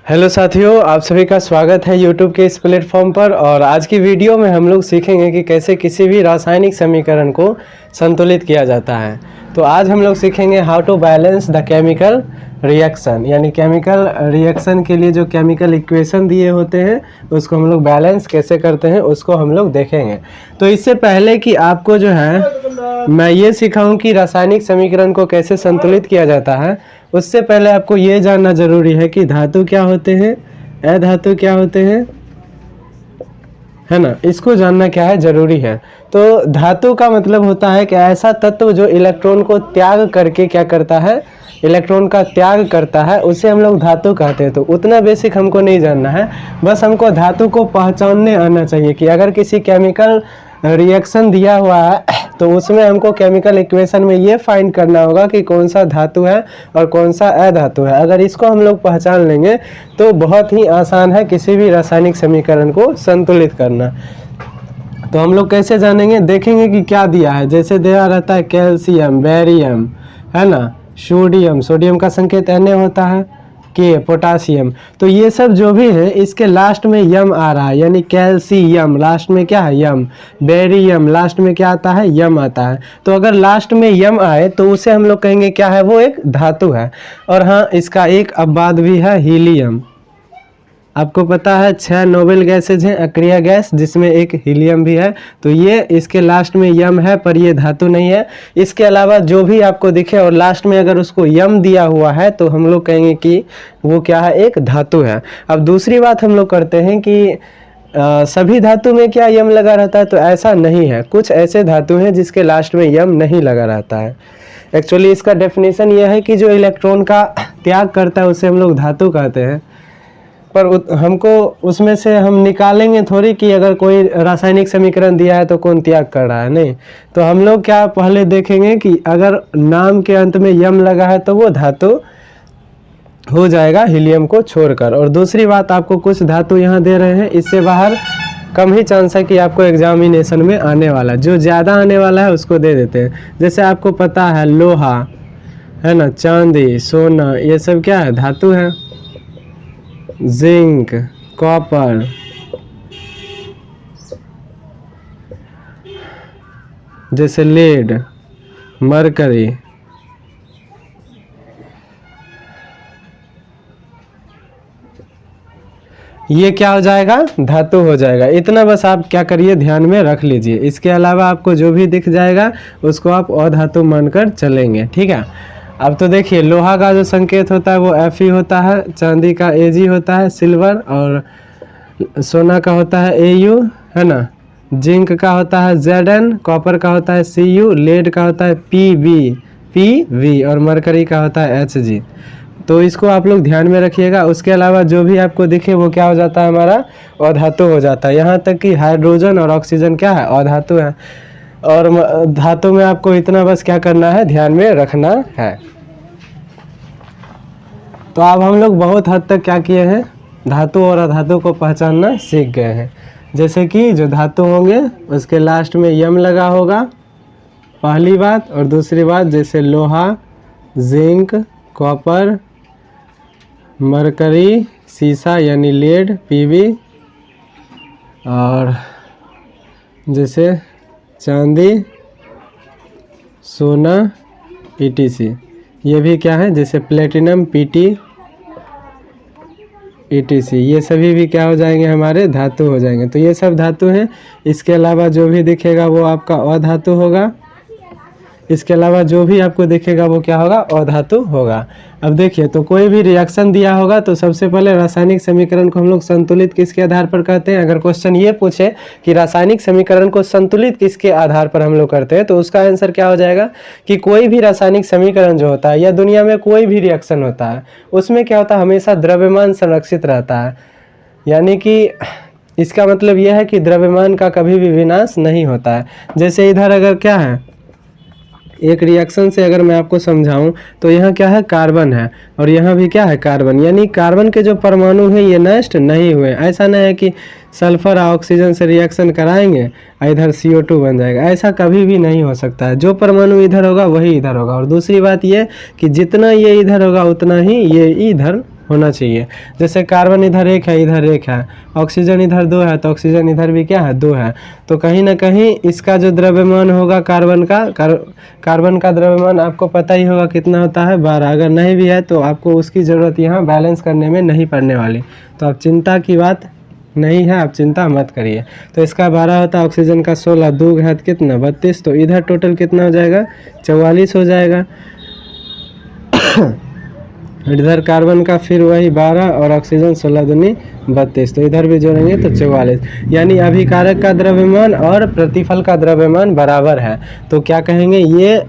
Hello साथियों, आप सभी का स्वागत है यूट्यूब के इस प्लेटफॉर्म पर। और आज की वीडियो में हम लोग सीखेंगे कि कैसे किसी भी रासायनिक समीकरण को संतुलित किया जाता है। तो आज हम लोग सीखेंगे how to balance the chemical reaction, यानी केमिकल रिएक्शन के लिए जो केमिकल इक्वेशन दिए होते हैं उसको हम लोग बैलेंस कैसे करते हैं उसको हम लोग देखेंगे। तो इससे पहले कि आपको जो है मैं ये सिखाऊं कि रासायनिक समीकरण को कैसे संतुलित किया जाता है, उससे पहले आपको ये जानना जरूरी है कि धातु क्या होते हैं, अधातु क्या होते हैं, है ना। इसको जानना क्या है जरूरी है। तो धातु का मतलब होता है कि ऐसा तत्व जो इलेक्ट्रॉन को त्याग करके क्या करता है, इलेक्ट्रॉन का त्याग करता है, उसे हम लोग धातु कहते हैं। तो उतना बेसिक हमको नहीं जानना है, बस हमको धातु को पहचानने आना चाहिए कि अगर किसी केमिकल रिएक्शन दिया हुआ है तो उसमें हमको केमिकल इक्वेशन में ये फाइंड करना होगा कि कौन सा धातु है और कौन सा अधातु है। अगर इसको हम लोग पहचान लेंगे तो बहुत ही आसान है किसी भी रासायनिक समीकरण को संतुलित करना। तो हम लोग कैसे जानेंगे, देखेंगे कि क्या दिया है। जैसे दिया रहता है कैल्शियम, बेरियम, है ना, सोडियम, सोडियम का संकेत Na होता है, के पोटासियम। तो ये सब जो भी है इसके लास्ट में यम आ रहा है, यानी कैल्शियम लास्ट में क्या है, यम। बेरियम लास्ट में क्या आता है, यम आता है। तो अगर लास्ट में यम आए तो उसे हम लोग कहेंगे क्या है, वो एक धातु है। और हाँ, इसका एक अपवाद भी है, हीलियम। आपको पता है 6 नोबेल गैसेज हैं, अक्रिय गैस, जिसमें एक हीलियम भी है। तो ये इसके लास्ट में यम है, पर ये धातु नहीं है। इसके अलावा जो भी आपको दिखे और लास्ट में अगर उसको यम दिया हुआ है तो हम लोग कहेंगे कि वो क्या है, एक धातु है। अब दूसरी बात हम लोग करते हैं कि सभी धातु में क्या यम लगा रहता है, तो ऐसा नहीं है। कुछ ऐसे धातु हैं जिसके लास्ट में यम नहीं लगा रहता है। एक्चुअली इसका डेफिनेशन ये है कि जो इलेक्ट्रॉन का त्याग करता है उसे हम लोग धातु कहते हैं। पर हमको उसमें से हम निकालेंगे थोड़ी कि अगर कोई रासायनिक समीकरण दिया है तो कौन त्याग कर रहा है, नहीं। तो हम लोग क्या पहले देखेंगे कि अगर नाम के अंत में यम लगा है तो वो धातु हो जाएगा हीलियम को छोड़कर। और दूसरी बात, आपको कुछ धातु यहाँ दे रहे हैं, इससे बाहर कम ही चांस है कि आपको एग्जामिनेशन में आने वाला, जो ज़्यादा आने वाला है उसको दे देते हैं। जैसे आपको पता है लोहा, है ना, चांदी, सोना, ये सब क्या है, धातु है। जिंक, कॉपर, जैसे लेड, मरकरी, ये क्या हो जाएगा, धातु हो जाएगा। इतना बस आप क्या करिए, ध्यान में रख लीजिए। इसके अलावा आपको जो भी दिख जाएगा उसको आप अधातु मानकर चलेंगे, ठीक है। अब तो देखिए, लोहा का जो संकेत होता है वो Fe होता है, चांदी का Ag होता है, सिल्वर, और सोना का होता है Au, है ना, जिंक का होता है Zn, कॉपर का होता है Cu, लेड का होता है Pv, और मरकरी का होता है Hg। तो इसको आप लोग ध्यान में रखिएगा। उसके अलावा जो भी आपको दिखे वो क्या हो जाता है, हमारा अधातु हो जाता है। यहाँ तक कि हाइड्रोजन और ऑक्सीजन क्या है, अधातु है। और धातु में आपको इतना बस क्या करना है, ध्यान में रखना है। तो अब हम लोग बहुत हद तक क्या किए हैं, धातु और अधातु को पहचानना सीख गए हैं। जैसे कि जो धातु होंगे उसके लास्ट में यम लगा होगा, पहली बात। और दूसरी बात, जैसे लोहा, जिंक, कॉपर, मरकरी, सीसा यानी लेड, Pv, और जैसे चांदी, सोना, etc, ये भी क्या है, जैसे प्लेटिनम, Pt, etc, ये सभी भी क्या हो जाएंगे, हमारे धातु हो जाएंगे। तो ये सब धातु हैं। इसके अलावा जो भी दिखेगा वो आपका अधातु होगा। इसके अलावा जो भी आपको दिखेगा वो क्या होगा, अधातु होगा। अब देखिए, तो कोई भी रिएक्शन दिया होगा तो सबसे पहले रासायनिक समीकरण को हम लोग संतुलित किसके आधार पर करते हैं। अगर क्वेश्चन ये पूछे कि रासायनिक समीकरण को संतुलित किसके आधार पर हम लोग करते हैं, तो उसका आंसर क्या हो जाएगा कि कोई भी रासायनिक समीकरण जो होता है या दुनिया में कोई भी रिएक्शन होता है उसमें क्या होता है, हमेशा द्रव्यमान संरक्षित रहता है। यानी कि इसका मतलब यह है कि द्रव्यमान का कभी भी विनाश नहीं होता है। जैसे इधर अगर क्या है, एक रिएक्शन से अगर मैं आपको समझाऊं तो यहाँ क्या है, कार्बन है, और यहाँ भी क्या है, कार्बन। यानी कार्बन के जो परमाणु हैं ये नष्ट नहीं हुए। ऐसा नहीं है कि सल्फर और ऑक्सीजन से रिएक्शन कराएंगे इधर CO2 बन जाएगा, ऐसा कभी भी नहीं हो सकता है। जो परमाणु इधर होगा वही इधर होगा। और दूसरी बात ये कि जितना ये इधर होगा उतना ही ये इधर होना चाहिए। जैसे कार्बन इधर एक है, इधर एक है, ऑक्सीजन इधर 2 है, तो ऑक्सीजन इधर भी क्या है 2 है। तो कहीं ना कहीं इसका जो द्रव्यमान होगा कार्बन का, कार्बन का द्रव्यमान आपको पता ही होगा कितना होता है 12। अगर नहीं भी है तो आपको उसकी ज़रूरत यहाँ बैलेंस करने में नहीं पड़ने वाली। तो आप चिंता की बात नहीं है, आप चिंता मत करिए। तो इसका 12 होता है, ऑक्सीजन का 16, 2 घात कितना 32। तो इधर टोटल कितना हो जाएगा 44 हो जाएगा। इधर कार्बन का फिर वही 12 और ऑक्सीजन 16 दूनी 32। तो इधर भी जोड़ेंगे तो 44। यानी अभिकारक का द्रव्यमान और प्रतिफल का द्रव्यमान बराबर है। तो क्या कहेंगे, ये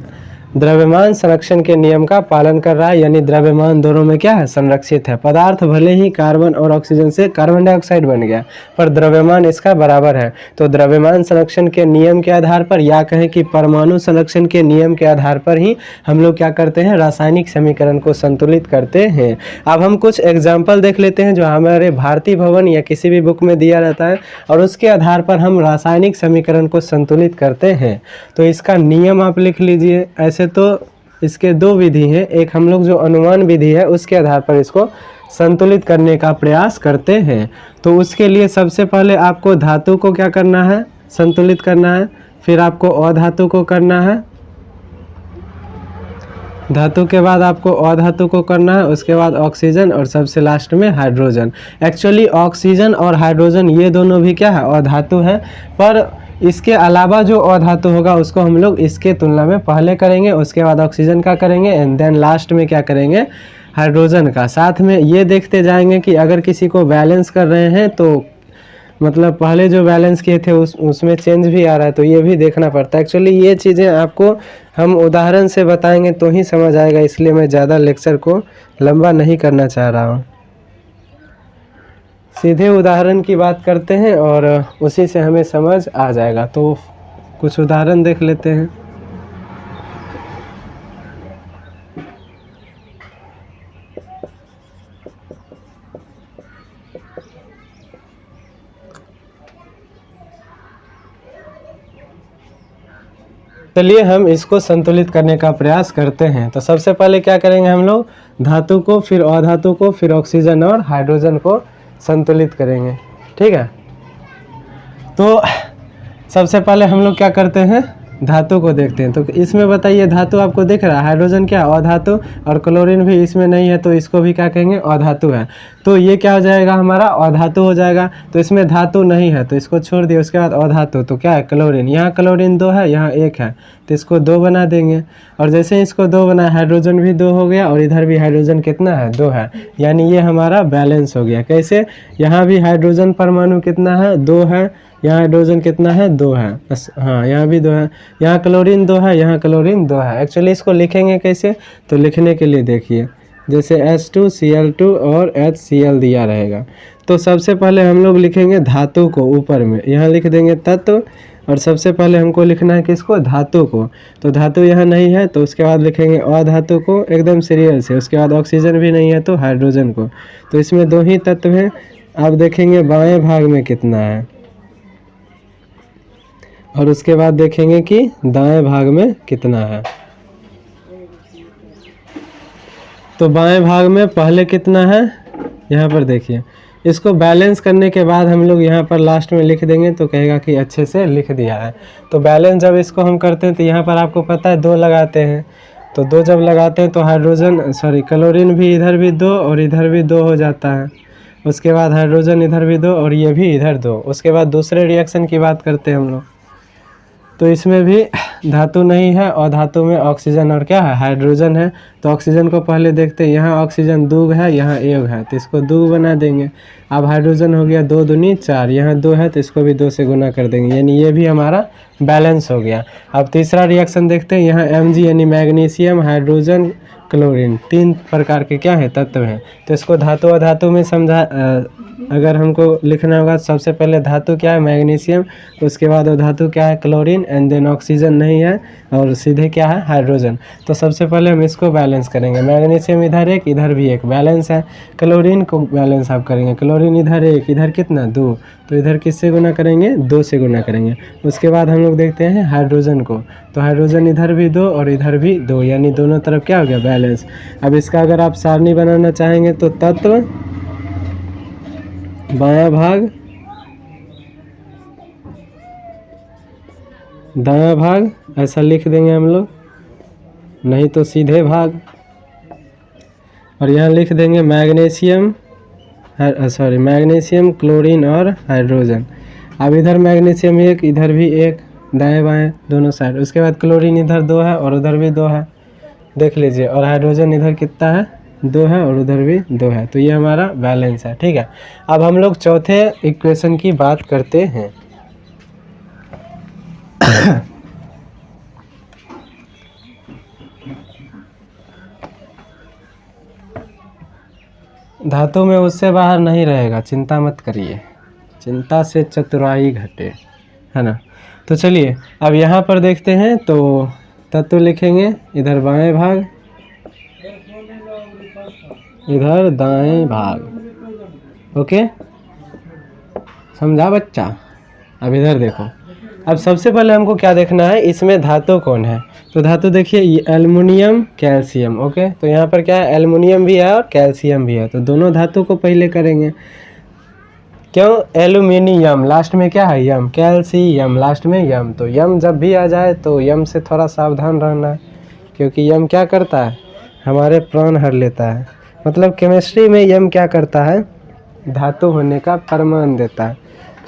द्रव्यमान संरक्षण के नियम का पालन कर रहा है, यानी द्रव्यमान दोनों में क्या है संरक्षित है। पदार्थ भले ही कार्बन और ऑक्सीजन से कार्बन डाइऑक्साइड बन गया, पर द्रव्यमान इसका बराबर है। तो द्रव्यमान संरक्षण के नियम के आधार पर, या कहें कि परमाणु संरक्षण के नियम के आधार पर ही हम लोग क्या करते हैं, रासायनिक समीकरण को संतुलित करते हैं। अब हम कुछ एग्जाम्पल देख लेते हैं जो हमारे भारतीय भवन या किसी भी बुक में दिया रहता है, और उसके आधार पर हम रासायनिक समीकरण को संतुलित करते हैं। तो इसका नियम आप लिख लीजिए। ऐसे तो इसके दो विधि हैं, एक हम लोग जो अनुमान विधि है उसके आधार पर इसको संतुलित करने का प्रयास करते हैं। तो उसके लिए सबसे पहले आपको धातु को क्या करना है, संतुलित करना है, फिर आपको अधातु को करना है, धातु के बाद आपको अधातु को करना है, उसके बाद ऑक्सीजन, और सबसे लास्ट में हाइड्रोजन। एक्चुअली ऑक्सीजन और हाइड्रोजन ये दोनों भी क्या है अधातु है, पर इसके अलावा जो अधातु होगा उसको हम लोग इसके तुलना में पहले करेंगे, उसके बाद ऑक्सीजन का करेंगे, एंड देन लास्ट में क्या करेंगे हाइड्रोजन का। साथ में ये देखते जाएंगे कि अगर किसी को बैलेंस कर रहे हैं तो मतलब पहले जो बैलेंस किए थे उसमें चेंज भी आ रहा है, तो ये भी देखना पड़ता है। एक्चुअली ये चीज़ें आपको हम उदाहरण से बताएंगे तो ही समझ आएगा, इसलिए मैं ज़्यादा लेक्चर को लंबा नहीं करना चाह रहा हूँ। सीधे उदाहरण की बात करते हैं और उसी से हमें समझ आ जाएगा। तो कुछ उदाहरण देख लेते हैं। चलिए हम इसको संतुलित करने का प्रयास करते हैं। तो सबसे पहले क्या करेंगे हम लोग, धातु को, फिर अधातु को, फिर ऑक्सीजन और हाइड्रोजन को संतुलित करेंगे। ठीक है, तो सबसे पहले हम लोग क्या करते हैं, धातु को देखते हैं। तो इसमें बताइए धातु आपको दिख रहा है, हाइड्रोजन क्या अधातु, और क्लोरीन भी इसमें नहीं है, तो इसको भी क्या कहेंगे अधातु है। तो ये क्या हो जाएगा हमारा अधातु हो जाएगा। तो इसमें धातु नहीं है तो इसको छोड़ दिए, उसके बाद अधातु तो क्या है क्लोरीन। यहाँ क्लोरीन 2 है, यहाँ 1 है, तो इसको 2 बना देंगे। और जैसे ही इसको 2 बनाया, हाइड्रोजन भी 2 हो गया, और इधर भी हाइड्रोजन कितना है 2 है, यानी ये हमारा बैलेंस हो गया। कैसे, यहाँ भी हाइड्रोजन परमाणु कितना है 2 है, यहाँ हाइड्रोजन कितना है 2 है, हाँ यहाँ भी 2 है, यहाँ क्लोरीन 2 है, यहाँ क्लोरीन 2 है। एक्चुअली इसको लिखेंगे कैसे, तो लिखने के लिए देखिए, जैसे H2Cl2 और HCl दिया रहेगा। तो सबसे पहले हम लोग लिखेंगे धातु को, ऊपर में यहाँ लिख देंगे तत्व, और सबसे पहले हमको लिखना है किसको, धातु को। तो धातु यहाँ नहीं है तो उसके बाद लिखेंगे अधातु को, एकदम सीरियल से। उसके बाद ऑक्सीजन भी नहीं है तो हाइड्रोजन को। तो इसमें 2 ही तत्व हैं। आप देखेंगे बाएं भाग में कितना है, और उसके बाद देखेंगे कि दाएं भाग में कितना है। तो बाएं भाग में पहले कितना है, यहाँ पर देखिए। इसको बैलेंस करने के बाद हम लोग यहाँ पर लास्ट में लिख देंगे, तो कहेगा कि अच्छे से लिख दिया है। तो बैलेंस जब इसको हम करते हैं तो यहाँ पर आपको पता है 2 लगाते हैं। तो 2 जब लगाते हैं तो हाइड्रोजन क्लोरीन भी इधर भी 2 और इधर भी 2 हो जाता है। उसके बाद हाइड्रोजन इधर भी 2 और ये भी इधर 2। उसके बाद दूसरे रिएक्शन की बात करते हैं हम लोग। तो इसमें भी धातु नहीं है, और धातु में ऑक्सीजन और क्या है हाइड्रोजन है। तो ऑक्सीजन को पहले देखते हैं, यहाँ ऑक्सीजन 2 है, यहाँ 1 है, तो इसको 2 बना देंगे। अब हाइड्रोजन हो गया 2 दूनी 4, यहाँ 2 है तो इसको भी 2 से गुना कर देंगे, यानी ये भी हमारा बैलेंस हो गया। अब तीसरा रिएक्शन देखते हैं, यहाँ Mg यानी मैग्नीशियम, हाइड्रोजन, क्लोरीन, 3 प्रकार के क्या है तत्व हैं। तो इसको धातु अधातु में अगर हमको लिखना होगा सबसे पहले धातु क्या है, मैग्नीशियम, उसके बाद वो धातु क्या है, क्लोरीन, एंड देन ऑक्सीजन नहीं है और सीधे क्या है, हाइड्रोजन। तो सबसे पहले हम इसको बैलेंस करेंगे। मैग्नीशियम इधर एक, इधर भी एक, बैलेंस है। क्लोरीन को बैलेंस आप करेंगे, क्लोरीन इधर एक, इधर कितना 2, तो इधर किससे गुना करेंगे, 2 से गुना करेंगे। उसके बाद हम लोग देखते हैं हाइड्रोजन को, तो हाइड्रोजन इधर भी 2 और इधर भी 2, यानी दोनों तरफ क्या हो गया, बैलेंस। अब इसका अगर आप सारणी बनाना चाहेंगे तो तत्व बायां भाग दायां भाग ऐसा लिख देंगे हम लोग, नहीं तो सीधे भाग। और यहाँ लिख देंगे मैग्नीशियम, मैग्नीशियम, क्लोरीन और हाइड्रोजन। अब इधर मैग्नीशियम एक, इधर भी एक, दाएं बाएं दोनों साइड। उसके बाद क्लोरीन इधर 2 है और उधर भी 2 है, देख लीजिए। और हाइड्रोजन इधर कितना है, 2 है और उधर भी 2 है। तो ये हमारा बैलेंस है, ठीक है। अब हम लोग चौथे इक्वेशन की बात करते हैं। धातु में उससे बाहर नहीं रहेगा, चिंता मत करिए, चिंता से चतुराई घटे, है ना। तो चलिए अब यहाँ पर देखते हैं। तो तत्व लिखेंगे, इधर बाएं भाग, इधर दाएं भाग, ओके, समझा बच्चा। अब इधर देखो, अब सबसे पहले हमको क्या देखना है, इसमें धातु कौन है। तो धातु देखिए, एल्युमिनियम, कैल्शियम, ओके। तो यहाँ पर क्या है, एल्युमिनियम भी है और कैल्शियम भी है। तो दोनों धातु को पहले करेंगे। क्यों, एल्युमिनियम लास्ट में क्या है, यम, कैल्शियम लास्ट में यम। तो यम जब भी आ जाए तो यम से थोड़ा सावधान रहना है, क्योंकि यम क्या करता है, हमारे प्राण हर लेता है। मतलब केमिस्ट्री में यम क्या करता है, धातु होने का प्रमाण देता है,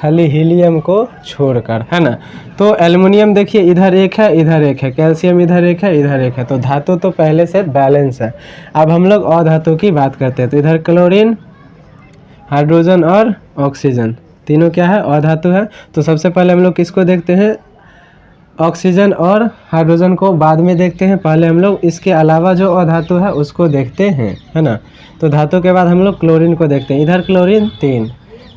खाली हीलियम को छोड़कर, है ना। तो एल्युमिनियम देखिए, इधर एक है, इधर एक है, कैल्शियम इधर एक है, इधर एक है। तो धातु तो पहले से बैलेंस है। अब हम लोग अधातु की बात करते हैं। तो इधर क्लोरीन, हाइड्रोजन और ऑक्सीजन तीनों क्या है, अधातु है। तो सबसे पहले हम लोग किसको देखते हैं, ऑक्सीजन और हाइड्रोजन को बाद में देखते हैं। पहले हम लोग इसके अलावा जो अधातु है उसको देखते हैं, है ना। तो धातु के बाद हम लोग क्लोरीन को देखते हैं। इधर क्लोरीन 3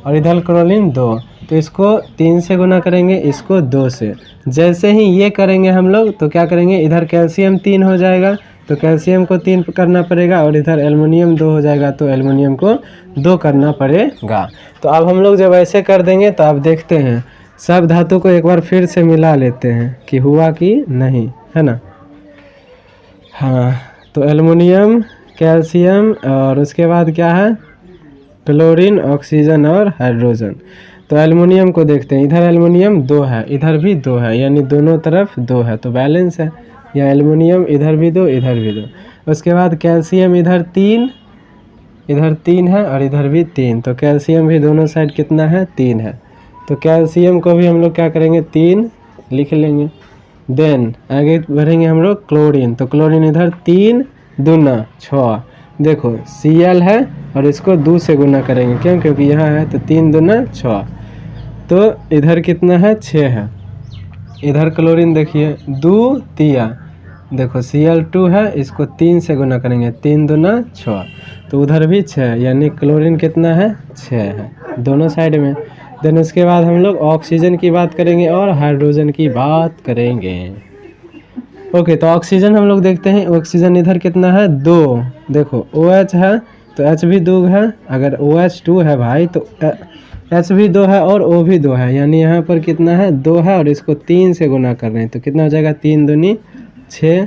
और इधर क्लोरीन 2, तो इसको 3 से गुना करेंगे, इसको 2 से। जैसे ही ये करेंगे हम लोग तो क्या करेंगे, इधर कैल्शियम 3 हो जाएगा, तो कैल्शियम को 3 करना पड़ेगा, और इधर एल्युमिनियम 2 हो जाएगा, तो एल्युमिनियम को 2 करना पड़ेगा। तो अब हम लोग जब ऐसे कर देंगे तो अब देखते हैं, सब धातु को एक बार फिर से मिला लेते हैं कि हुआ कि नहीं, है ना। हाँ, तो एल्युमिनियम, कैल्शियम और उसके बाद क्या है, क्लोरीन, ऑक्सीजन और हाइड्रोजन। तो एल्युमिनियम को देखते हैं, इधर एल्युमिनियम 2 है, इधर भी 2 है, यानी दोनों तरफ 2 है, तो बैलेंस है। या एल्युमिनियम इधर भी 2, इधर भी 2। उसके बाद कैल्शियम इधर 3 है और इधर भी 3, तो कैल्शियम भी दोनों साइड कितना है, 3 है। तो कैल्शियम को भी हम लोग क्या करेंगे, 3 लिख लेंगे। देन आगे बढ़ेंगे हम लोग क्लोरीन। तो क्लोरीन इधर 3 दूना 6, देखो Cl है और इसको 2 से गुना करेंगे, क्यों, क्योंकि यहाँ है, तो 3 दूना 6। तो इधर कितना है, 6 है। इधर क्लोरीन देखिए 2 तिया, देखो Cl2 है, इसको 3 से गुना करेंगे, 3 दूना 6, तो उधर भी 6, यानी क्लोरीन कितना है, 6 है दोनों साइड में। देन उसके बाद हम लोग ऑक्सीजन की बात करेंगे और हाइड्रोजन की बात करेंगे। ओके, तो ऑक्सीजन हम लोग देखते हैं। ऑक्सीजन इधर कितना है, 2, देखो OH है तो H भी 2 है, अगर OH2 है भाई तो H भी 2 है और O भी 2 है, यानी यहाँ पर कितना है, 2 है और इसको 3 से गुना कर रहे हैं, तो कितना हो जाएगा, 3 दूनी 6।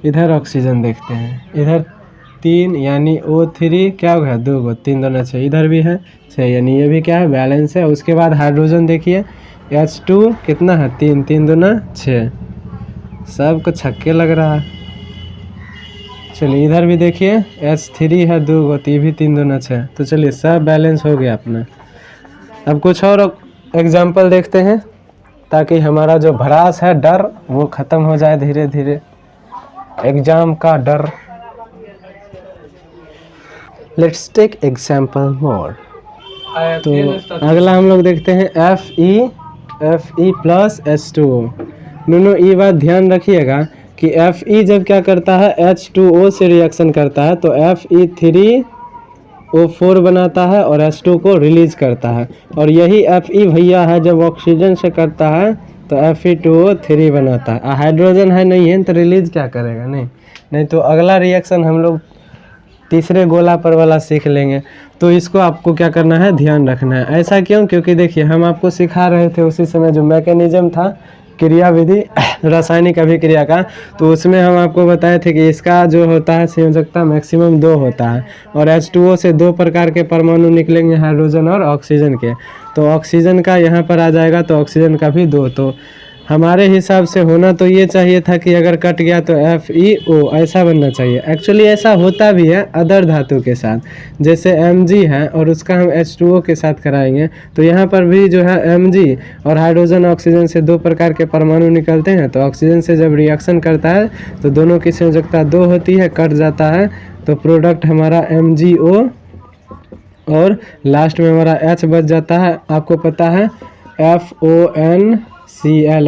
इधर ऑक्सीजन देखते हैं, इधर 3 यानी O3 क्या होगा, 2 गो, 3 दूना 6, इधर भी है 6, यानी ये भी क्या है, बैलेंस है। उसके बाद हाइड्रोजन देखिए, H2 कितना है, 3, 3 दूना 6, सबको छक्के लग रहा है। चलिए इधर भी देखिए, H3 है 2 गो, ये भी 3 दूना 6, तो चलिए सब बैलेंस हो गया अपना। अब कुछ और एग्जाम्पल देखते हैं, ताकि हमारा जो भड़ास है, डर, वो ख़त्म हो जाए धीरे धीरे, एग्जाम का डर। लेट्स टेक एग्जाम्पल मोर। तो अगला हम लोग देखते हैं Fe प्लस H2O। दोनों ये बात ध्यान रखिएगा कि Fe जब क्या करता है, H2O से रिएक्शन करता है, तो Fe3 H2O4 बनाता है और H2 को रिलीज करता है। और यही Fe भैया है, जब ऑक्सीजन से करता है तो Fe2O3 बनाता है। हाइड्रोजन है नहीं है तो रिलीज क्या करेगा, नहीं तो अगला रिएक्शन हम लोग तीसरे गोला पर वाला सीख लेंगे। तो इसको आपको क्या करना है, ध्यान रखना है। ऐसा क्यों, क्योंकि देखिए हम आपको सिखा रहे थे उसी समय जो मैकेनिज्म था क्रिया विधि रासायनिक अभिक्रिया का, तो उसमें हम आपको बताए थे कि इसका जो होता है संयोजकता मैक्सिमम 2 होता है और H2O से 2 प्रकार के परमाणु निकलेंगे, हाइड्रोजन और ऑक्सीजन के। तो ऑक्सीजन का यहाँ पर आ जाएगा तो ऑक्सीजन का भी 2। तो हमारे हिसाब से होना तो ये चाहिए था कि अगर कट गया तो FeO ऐसा बनना चाहिए। एक्चुअली ऐसा होता भी है अदर धातु के साथ, जैसे Mg है और उसका हम H2O के साथ कराएंगे तो यहाँ पर भी जो है Mg और हाइड्रोजन ऑक्सीजन से 2 प्रकार के परमाणु निकलते हैं। तो ऑक्सीजन से जब रिएक्शन करता है तो दोनों की संयोजकता 2 होती है, कट जाता है तो प्रोडक्ट हमारा MgO और लास्ट में हमारा H बच जाता है। आपको पता है FONCl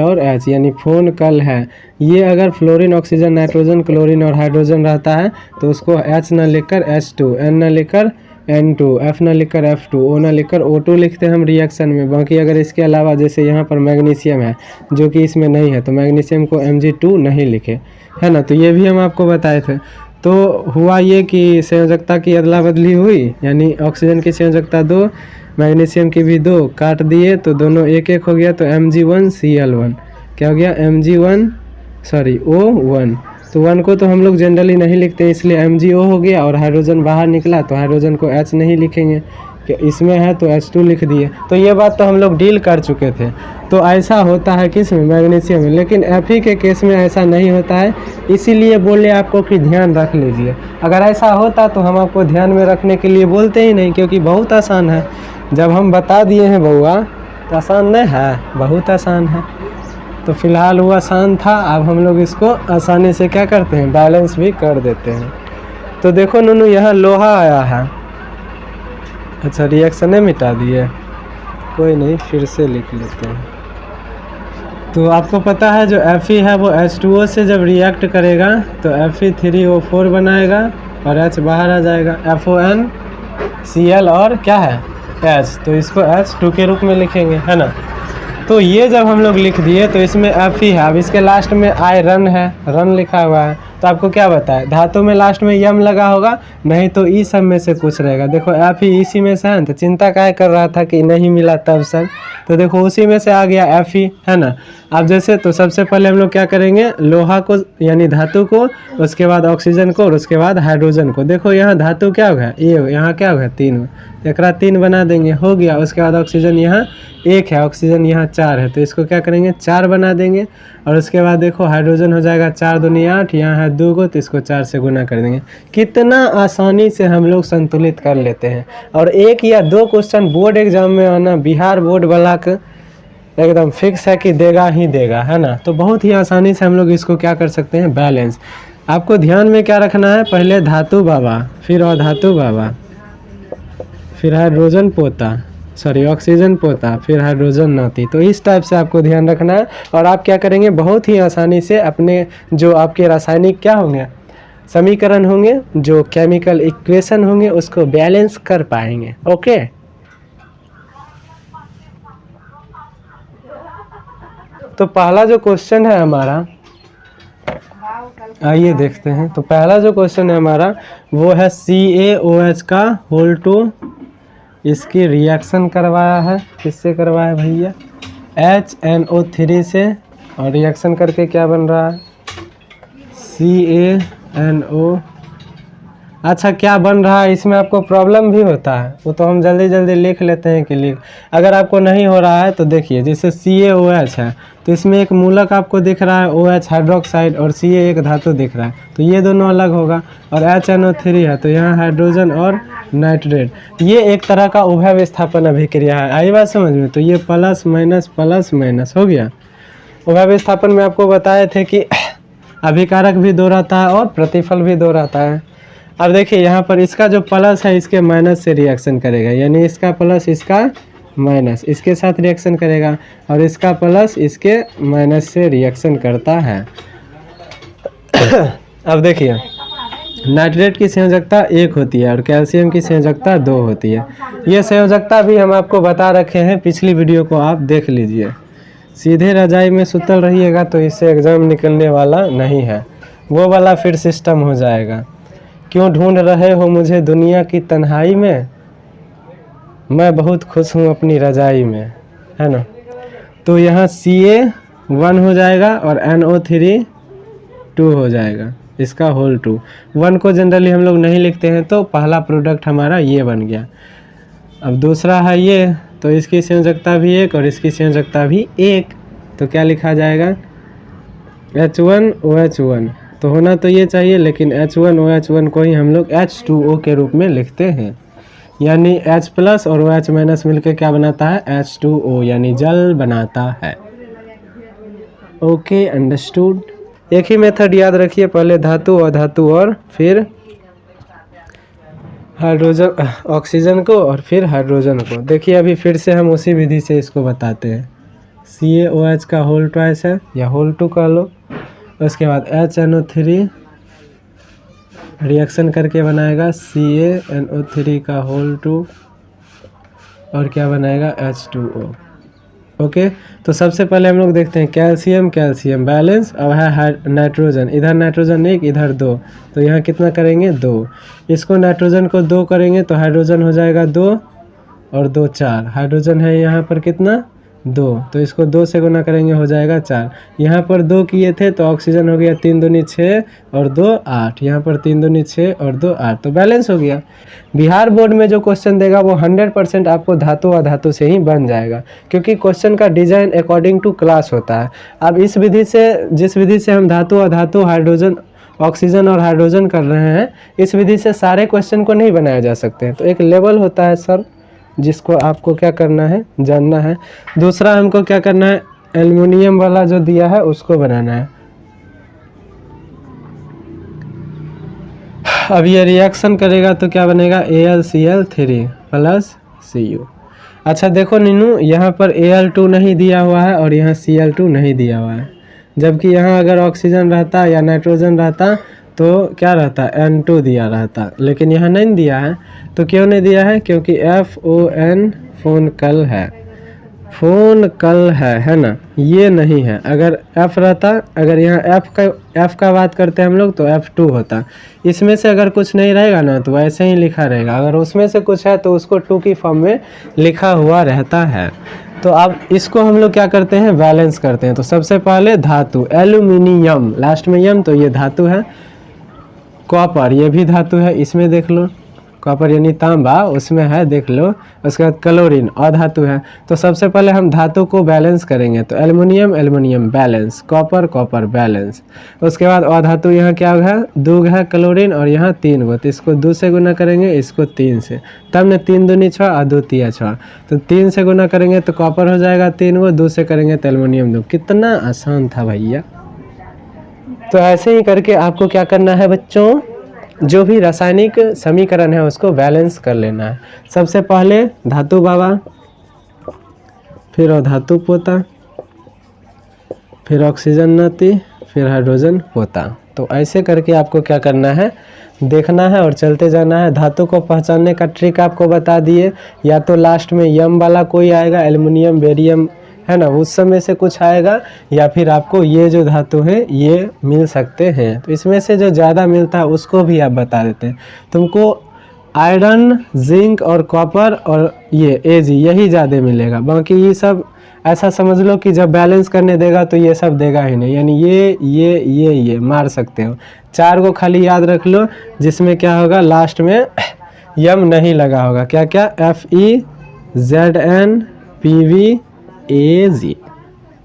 और H यानी फोन कल है। ये अगर फ्लोरीन ऑक्सीजन नाइट्रोजन क्लोरीन और हाइड्रोजन रहता है तो उसको H ना लिखकर H2, N ना लिखकर N2, F ना लिखकर F2, O ना लिखकर O2 लिखते हैं हम रिएक्शन में। बाकी अगर इसके अलावा जैसे यहाँ पर मैग्नीशियम है जो कि इसमें नहीं है तो मैग्नीशियम को Mg2 नहीं लिखे, है ना। तो ये भी हम आपको बताए थे। तो हुआ ये कि संयोजकता की अदला बदली हुई, यानी ऑक्सीजन की संयोजकता 2, मैग्नीशियम की भी 2, काट दिए तो दोनों 1-1 हो गया। तो Mg1Cl1 क्या हो गया, O1। तो 1 को तो हम लोग जनरली नहीं लिखते इसलिए MgO हो गया और हाइड्रोजन बाहर निकला तो हाइड्रोजन को H नहीं लिखेंगे कि इसमें है तो H2 लिख दिए। तो ये बात तो हम लोग डील कर चुके थे। तो ऐसा होता है किस में, मैग्नीशियम में, लेकिन Fe के केस में ऐसा नहीं होता है। इसीलिए बोले आपको कि ध्यान रख लीजिए। अगर ऐसा होता तो हम आपको ध्यान में रखने के लिए बोलते ही नहीं, क्योंकि बहुत आसान है। जब हम बता दिए हैं बउआ तो आसान नहीं है, बहुत आसान है। तो फिलहाल वो आसान था, अब हम लोग इसको आसानी से क्या करते हैं, बैलेंस भी कर देते हैं। तो देखो नूनू यहाँ लोहा आया है, अच्छा रिएक्शनें मिटा दिए, कोई नहीं फिर से लिख लेते हैं। तो आपको पता है जो Fe है वो H2O से जब रिएक्ट करेगा तो Fe3O4 बनाएगा और H बाहर आ जाएगा, FONCl और क्या है H, तो इसको H2 के रूप में लिखेंगे, है ना। तो ये जब हम लोग लिख दिए तो इसमें Fe है, अब इसके लास्ट में आयरन है, रन लिखा हुआ है। तो आपको क्या बताए, धातु में लास्ट में यम लगा होगा, नहीं तो ई सब में से कुछ रहेगा। देखो Fe इसी में से है, तो चिंता क्या कर रहा था कि नहीं मिला तब सर, तो देखो उसी में से आ गया Fe, है ना। अब जैसे तो सबसे पहले हम लोग क्या करेंगे, लोहा को यानी धातु को, उसके बाद ऑक्सीजन को और उसके बाद हाइड्रोजन को। देखो यहाँ धातु क्या होगा, ये यहाँ क्या होगा 3, एकरा 3 बना देंगे, हो गया। उसके बाद ऑक्सीजन यहाँ 1 है, ऑक्सीजन यहाँ 4 है, तो इसको क्या करेंगे 4 बना देंगे। और उसके बाद देखो हाइड्रोजन हो जाएगा 4 दूनी 8, यहाँ है 2 को, तो इसको 4 से गुना कर देंगे। कितना आसानी से हम लोग संतुलित कर लेते हैं। और 1 या 2 क्वेश्चन बोर्ड एग्जाम में आना बिहार बोर्ड वाला का एकदम फिक्स है कि देगा ही देगा, है ना। तो बहुत ही आसानी से हम लोग इसको क्या कर सकते हैं, बैलेंस। आपको ध्यान में क्या रखना है, पहले धातु बाबा, फिर अधातु बाबा, फिर हाइड्रोजन पोता, सॉरी ऑक्सीजन पोता, फिर हाइड्रोजन नाती। तो इस टाइप से आपको ध्यान रखना है। और आप क्या करेंगे, बहुत ही आसानी से अपने जो आपके रासायनिक क्या होंगे, समीकरण होंगे, जो केमिकल इक्वेशन होंगे, उसको बैलेंस कर पाएंगे। ओके, तो पहला जो क्वेश्चन है हमारा, आइए देखते हैं। तो पहला जो क्वेश्चन है हमारा वो है CaOH का होल 2, इसकी रिएक्शन करवाया है, किससे करवाया भैया, HNO3 से, और रिएक्शन करके क्या बन रहा है CaNO। अच्छा क्या बन रहा है, इसमें आपको प्रॉब्लम भी होता है, वो तो हम जल्दी जल्दी लिख लेते हैं कि लिख, अगर आपको नहीं हो रहा है तो देखिए, जैसे CaOH है तो इसमें एक मूलक आपको दिख रहा है OH हाइड्रोक्साइड और Ca एक धातु दिख रहा है, तो ये दोनों अलग होगा। और HNO3 है तो यहाँ हाइड्रोजन और नाइट्रेट, ये एक तरह का उभय विस्थापन अभिक्रिया है। आई बात समझ में, तो ये प्लस माइनस हो गया। उभय विस्थापन में आपको बताए थे कि अभिकारक भी दो रहता है और प्रतिफल भी दो रहता है। अब देखिए यहाँ पर इसका जो प्लस है इसके माइनस से रिएक्शन करेगा, यानी इसका प्लस इसका माइनस इसके साथ रिएक्शन करेगा, और इसका प्लस इसके माइनस से रिएक्शन करता है। अब देखिए नाइट्रेट की संयोजकता 1 होती है और कैल्शियम की संयोजकता 2 होती है। ये संयोजकता भी हम आपको बता रखे हैं, पिछली वीडियो को आप देख लीजिए। सीधे रजाई में सुतल रहिएगा तो इससे एग्ज़ाम निकलने वाला नहीं है, वो वाला फिर सिस्टम हो जाएगा। क्यों ढूंढ रहे हो मुझे दुनिया की तन्हाई में, मैं बहुत खुश हूँ अपनी रजाई में, है ना। तो यहाँ Ca1 हो जाएगा और NO3 2 हो जाएगा, इसका होल 2। 1 को जनरली हम लोग नहीं लिखते हैं, तो पहला प्रोडक्ट हमारा ये बन गया। अब दूसरा है ये, तो इसकी संयोजकता भी 1 और इसकी संयोजकता भी 1, तो क्या लिखा जाएगा H1OH1। तो होना तो ये चाहिए, लेकिन H1OH1 को ही हम लोग H2O के रूप में लिखते हैं, यानी H प्लस और OH माइनस मिलकर क्या बनाता है H2O, यानी जल बनाता है। Okay, understood. एक ही मेथड याद रखिए, पहले धातु अधातु और फिर हाइड्रोजन ऑक्सीजन को और फिर हाइड्रोजन को। देखिए अभी फिर से हम उसी विधि से इसको बताते हैं। CaOH का होल ट्वाइस है या होल 2 कह लो, उसके बाद HNO3 रिएक्शन करके बनाएगा CaNO3 का होल 2 और क्या बनाएगा H2O। ओके, तो सबसे पहले हम लोग देखते हैं कैल्शियम कैल्शियम बैलेंस। अब है नाइट्रोजन, इधर नाइट्रोजन 1 इधर 2, तो यहाँ कितना करेंगे 2। इसको नाइट्रोजन को 2 करेंगे तो हाइड्रोजन हो जाएगा 2 और 2 4। हाइड्रोजन है यहाँ पर कितना 2, तो इसको 2 से गुना करेंगे हो जाएगा 4। यहाँ पर 2 किए थे तो ऑक्सीजन हो गया 3 दूनी 6 और 2 8। यहाँ पर 3 दूनी 6 और 2 8, तो बैलेंस हो गया। बिहार बोर्ड में जो क्वेश्चन देगा वो 100% आपको धातु अधातु से ही बन जाएगा, क्योंकि क्वेश्चन का डिजाइन अकॉर्डिंग टू क्लास होता है। अब इस विधि से, जिस विधि से हम धातु अधातु हाइड्रोजन ऑक्सीजन और हाइड्रोजन कर रहे हैं, इस विधि से सारे क्वेश्चन को नहीं बनाया जा सकते हैं। तो एक लेवल होता है सर, जिसको आपको क्या करना है जानना है। दूसरा हमको क्या करना है, एल्युमिनियम वाला जो दिया है उसको बनाना है। अब ये रिएक्शन करेगा तो क्या बनेगा AlCl3 प्लस Cu। अच्छा देखो नीनू, यहाँ पर Al2 नहीं दिया हुआ है और यहाँ Cl2 नहीं दिया हुआ है, जबकि यहाँ अगर ऑक्सीजन रहता या नाइट्रोजन रहता तो क्या रहता N2 दिया रहता, लेकिन यहाँ नहीं दिया है। तो क्यों नहीं दिया है, क्योंकि FON फोन कल है, फोन कल है ना, ये नहीं है। अगर F रहता, अगर यहाँ F का बात करते हैं हम लोग तो F2 होता। इसमें से अगर कुछ नहीं रहेगा ना तो ऐसे ही लिखा रहेगा, अगर उसमें से कुछ है तो उसको 2 की फॉर्म में लिखा हुआ रहता है। तो अब इसको हम लोग क्या करते हैं बैलेंस करते हैं। तो सबसे पहले धातु एल्यूमिनियम, लास्ट में यम, तो ये धातु है। कॉपर, ये भी धातु है, इसमें देख लो कॉपर यानी तांबा उसमें है, देख लो। उसके बाद क्लोरीन अधातु है। तो सबसे पहले हम धातु को बैलेंस करेंगे, तो aluminium aluminium balance, copper copper balance. उसके बाद अधातु यहाँ क्या है 2 है क्लोरीन और यहाँ 3 गो, तो इसको 2 से गुना करेंगे, इसको 3 से, तब न 3 दूनी 6 और 2 तिया 6, तो 3 से गुना करेंगे तो कॉपर हो जाएगा 3 गो, 2 से करेंगे तो एल्युमिनियम 2। कितना आसान था भैया। तो ऐसे ही करके आपको क्या करना है बच्चों, जो भी रासायनिक समीकरण है उसको बैलेंस कर लेना है। सबसे पहले धातु बाबा, फिर अधातु पोता, फिर ऑक्सीजन नती, फिर हाइड्रोजन पोता। तो ऐसे करके आपको क्या करना है देखना है और चलते जाना है। धातु को पहचानने का ट्रिक आपको बता दिए, या तो लास्ट में यम वाला कोई आएगा, एल्युमिनियम बेरियम है ना, उस समय से कुछ आएगा, या फिर आपको ये जो धातु है ये मिल सकते हैं। तो इसमें से जो ज़्यादा मिलता है उसको भी आप बता देते हैं। तुमको आयरन, जिंक और कॉपर और ये Ag यही ज़्यादा मिलेगा, बाकी ये सब ऐसा समझ लो कि जब बैलेंस करने देगा तो ये सब देगा ही नहीं, यानी ये मार सकते हो। 4 को खाली याद रख लो, जिसमें क्या होगा लास्ट में यम नहीं लगा होगा। क्या क्या FeZnPvAg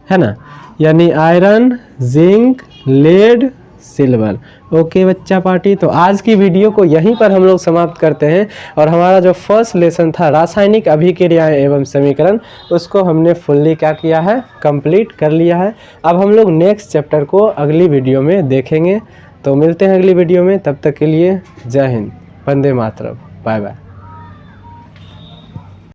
है ना, यानी iron, zinc, lead, silver. Okay बच्चा पार्टी, तो आज की वीडियो को यहीं पर हम लोग समाप्त करते हैं। और हमारा जो फर्स्ट लेसन था रासायनिक अभिक्रियाएं एवं समीकरण, उसको हमने फुल्ली क्या किया है कंप्लीट कर लिया है। अब हम लोग नेक्स्ट चैप्टर को अगली वीडियो में देखेंगे। तो मिलते हैं अगली वीडियो में, तब तक के लिए जय हिंद, वंदे मातरम, बाय बाय।